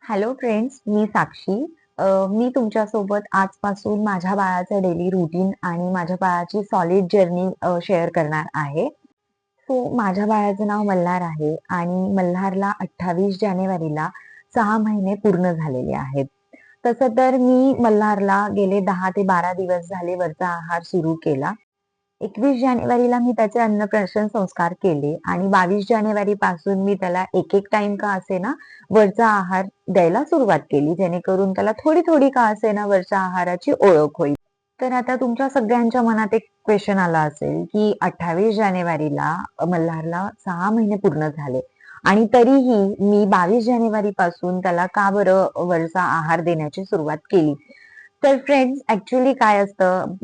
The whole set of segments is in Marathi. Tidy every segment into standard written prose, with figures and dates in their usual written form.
हॅलो फ्रेंड्स, मी साक्षी. मी तुमच्यासोबत आजपासून माझ्या बाळाचं डेली रुटीन आणि माझ्या बाळाची सॉलिड जर्नी शेअर करणार आहे. सो माझ्या बाळाचं नाव मल्हार आहे आणि मल्हारला 28 जानेवारीला 6 महिने पूर्ण झालेले आहेत. तसं तर मी मल्हारला गेले 10 ते 12 दिवस झाले वरचा आहार सुरू केला. 21 जानेवारीला मी त्याचे अन्नप्राशन संस्कार केले आणि 22 जानेवारी पासून मी त्याला एक टाइम का असेना वरचा आहार द्यायला सुरुवात केली, जेणेकरून त्याला थोडी-थोडी का असेना वरच्या आहाराची ओळख होईल. तर आता तुमच्या सगळ्यांच्या मनात एक क्वेशन आला असेल, की 28 जानेवारीला मल्हारला 6 महिने पूर्ण झाले आणि तरीही मी 22 जानेवारीपासून त्याला का बरं वरचा आहार देण्याची सुरुवात केली? तर फ्रेंड्स ॲक्चुअली काय असतं,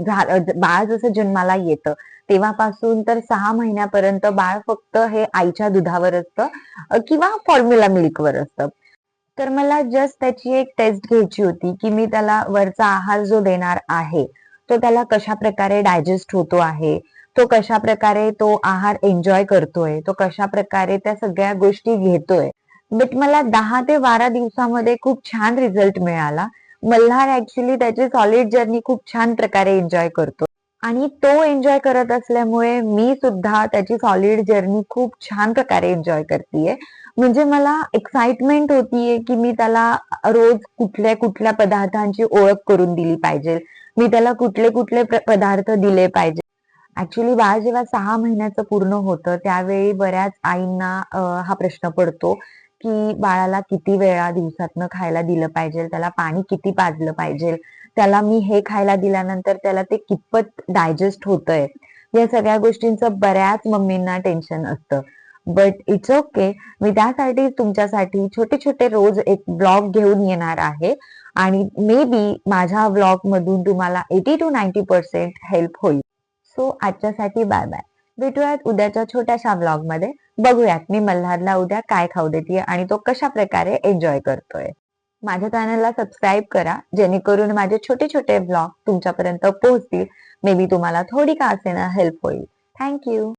बाळ जसं जन्माला येतं, तेव्हापासून तर 6 महिन्यापर्यंत बाळ फक्त हे आईच्या दुधावर असतं किंवा फॉर्म्युला मिल्कवर असतं. तर मला जस्ट त्याची एक टेस्ट घ्यायची होती, की मी त्याला वरचा आहार जो देणार आहे, तो त्याला कशाप्रकारे डायजेस्ट होतो आहे, तो कशाप्रकारे तो आहार एन्जॉय करतोय, तो कशाप्रकारे त्या सगळ्या गोष्टी घेतोय. बट मला 10 ते 12 दिवसामध्ये खूप छान रिझल्ट मिळाला. मल्हार ॲक्चुअली त्याची सॉलिड जर्नी खूप छान प्रकारे एन्जॉय करतो आणि तो एन्जॉय करत असल्यामुळे मी सुद्धा त्याची सॉलिड जर्नी खूप छान प्रकारे एन्जॉय करतीये. म्हणजे मला एक्साइटमेंट होतीये, की मी त्याला रोज कुठल्या-कुठल्या पदार्थांची ओळख करून दिली पाहिजे. मी त्याला कुठले-कुठले पदार्थ दिले पाहिजे. ॲक्चुअली बाळ जेव्हा 6 महिन्याचं पूर्ण होतं, त्यावेळी बऱ्याच आईंना हा प्रश्न पडतो, की बाळाला किती वेळा दिवसातनं खायला दिलं पाहिजे, त्याला पाणी किती पाजलं पाहिजे, त्याला मी हे खायला दिल्यानंतर त्याला ते कितपत डायजेस्ट होतंय. या सगळ्या गोष्टींचं बऱ्याच मम्मींना टेन्शन असतं. But it's okay. मी त्यासाठी तुमच्यासाठी छोटे-छोटे रोज एक ब्लॉग घेऊन येणार आहे आणि मे बी माझ्या व्लॉगमधून तुम्हाला 80 to 90% हेल्प होईल. सो आजच्यासाठी बाय बाय. भेटूयात उद्याच्या छोट्याशा व्लॉगमध्ये. बघूयात मी मल्हारला उद्या काय खाऊ देतेय आणि तो कशाप्रकारे एन्जॉय करतोय. माझ्या चॅनलला सबस्क्राईब करा, जेणेकरून माझे छोटे-छोटे व्लॉग तुमच्यापर्यंत पोहोचतील. मे बी तुम्हाला थोडी का असेना हेल्प होईल. Thank you.